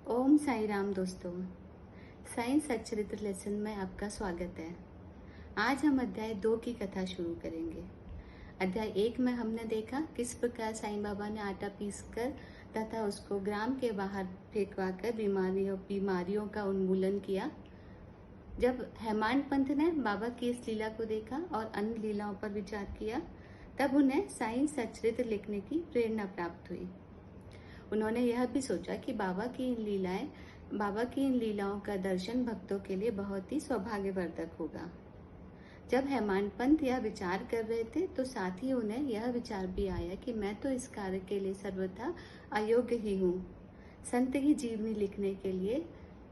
ओम साई राम दोस्तों। साईं सच्चरित्र लेसन में आपका स्वागत है। आज हम अध्याय 2 की कथा शुरू करेंगे। अध्याय 1 में हमने देखा किस प्रकार साईं बाबा ने आटा पीसकर तथा उसको ग्राम के बाहर फेंकवाकर बीमारियों का उन्मूलन किया। जब हेमांड पंत ने बाबा की इस लीला को देखा और अन्य लीलाओं पर विचार किया, तब उन्हें साईं सच्चरित्र लिखने की प्रेरणा प्राप्त हुई। उन्होंने यह भी सोचा कि बाबा की इन लीलाओं का दर्शन भक्तों के लिए बहुत ही सौभाग्यवर्धक होगा। जब हेमांड पंत यह विचार कर रहे थे, तो साथ ही उन्हें यह विचार भी आया कि मैं तो इस कार्य के लिए सर्वथा अयोग्य ही हूँ। संत की जीवनी लिखने के लिए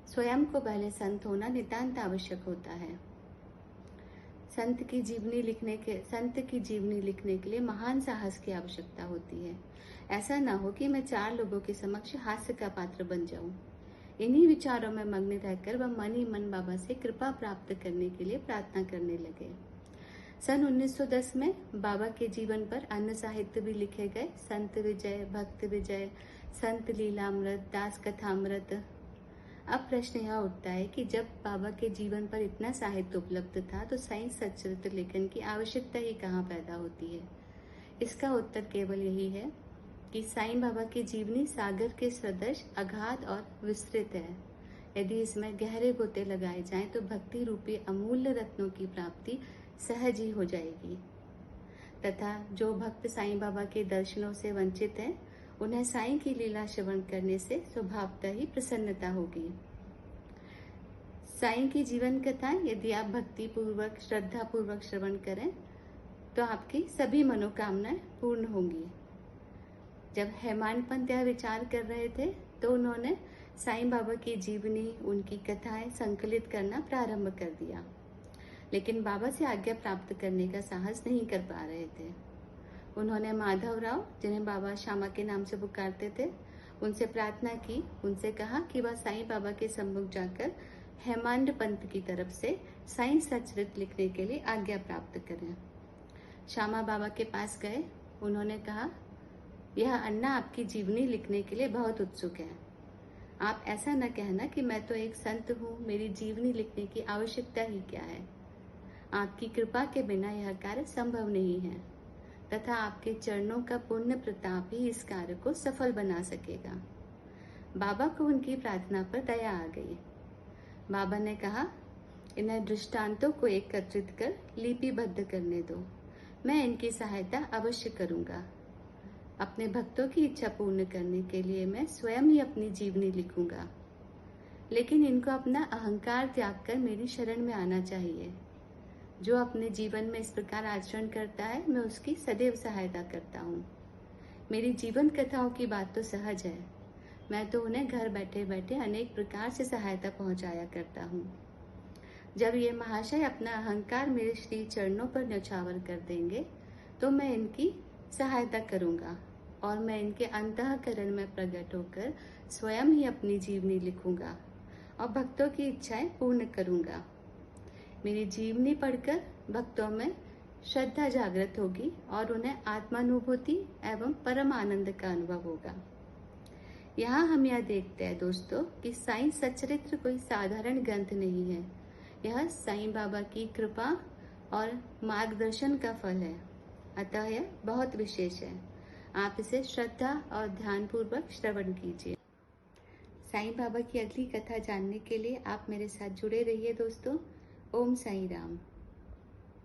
स्वयं को पहले संत होना नितांत आवश्यक होता है। संत की जीवनी लिखने के लिए महान साहस की आवश्यकता होती है। ऐसा न हो कि मैं 4 लोगों के समक्ष हास्य का पात्र बन जाऊं। इन्हीं विचारों में मग्न रहकर वह मन ही मन बाबा से कृपा प्राप्त करने के लिए प्रार्थना करने लगे। सन 1910 में बाबा के जीवन पर अन्य साहित्य भी लिखे गए। संत विजय, भक्त विजय, संत लीलामृत, दास कथामृत। अब प्रश्न यह उठता है कि जब बाबा के जीवन पर इतना साहित्य उपलब्ध था, तो साईं सच्चरित्र लेखन की आवश्यकता ही कहाँ पैदा होती है। इसका उत्तर केवल यही है कि साईं बाबा की जीवनी सागर के सदृश अगाध और विस्तृत है। यदि इसमें गहरे गोते लगाए जाएं, तो भक्ति रूपी अमूल्य रत्नों की प्राप्ति सहज ही हो जाएगी तथा जो भक्त साईं बाबा के दर्शनों से वंचित हैं, उन्हें साईं की लीला श्रवण करने से स्वभावतः ही प्रसन्नता होगी। साईं की जीवन कथा यदि आप भक्ति पूर्वक, श्रद्धा पूर्वक श्रवण करें, तो आपकी सभी मनोकामनाएं पूर्ण होंगी। जब हेमांड पंत यह विचार कर रहे थे, तो उन्होंने साईं बाबा की जीवनी, उनकी कथाएं संकलित करना प्रारंभ कर दिया, लेकिन बाबा से आज्ञा प्राप्त करने का साहस नहीं कर पा रहे थे। उन्होंने माधवराव, जिन्हें बाबा श्यामा के नाम से पुकारते थे, उनसे प्रार्थना की। उनसे कहा कि वह साईं बाबा के सम्मुख जाकर हेमांड पंत की तरफ से साईं सच्चरित्र लिखने के लिए आज्ञा प्राप्त करें। श्यामा बाबा के पास गए। उन्होंने कहा, यह अन्ना आपकी जीवनी लिखने के लिए बहुत उत्सुक है। आप ऐसा न कहना कि मैं तो एक संत हूँ, मेरी जीवनी लिखने की आवश्यकता ही क्या है। आपकी कृपा के बिना यह कार्य संभव नहीं है तथा आपके चरणों का पुण्य प्रताप ही इस कार्य को सफल बना सकेगा। बाबा को उनकी प्रार्थना पर दया आ गई। बाबा ने कहा, इन्हें दृष्टांतों को एकत्रित कर लिपिबद्ध करने दो। मैं इनकी सहायता अवश्य करूंगा। अपने भक्तों की इच्छा पूर्ण करने के लिए मैं स्वयं ही अपनी जीवनी लिखूंगा, लेकिन इनको अपना अहंकार त्याग कर मेरी शरण में आना चाहिए। जो अपने जीवन में इस प्रकार आचरण करता है, मैं उसकी सदैव सहायता करता हूँ। मेरी जीवन कथाओं की बात तो सहज है। मैं तो उन्हें घर बैठे बैठे अनेक प्रकार से सहायता पहुंचाया करता हूँ। जब ये महाशय अपना अहंकार मेरे श्री चरणों पर न्यौछावर कर देंगे, तो मैं इनकी सहायता करूंगा और मैं इनके अंतःकरण में प्रकट होकर स्वयं ही अपनी जीवनी लिखूंगा और भक्तों की इच्छाएं पूर्ण करूंगा। मेरी जीवनी पढ़कर भक्तों में श्रद्धा जागृत होगी और उन्हें आत्मानुभूति एवं परम आनंद का अनुभव होगा। यहाँ हम यह देखते हैं दोस्तों कि साईं सच्चरित्र कोई साधारण ग्रंथ नहीं है। यह साईं बाबा की कृपा और मार्गदर्शन का फल है, अतः यह बहुत विशेष है। आप इसे श्रद्धा और ध्यान पूर्वक श्रवण कीजिए। साईं बाबा की अगली कथा जानने के लिए आप मेरे साथ जुड़े रहिए दोस्तों। ओम साई राम।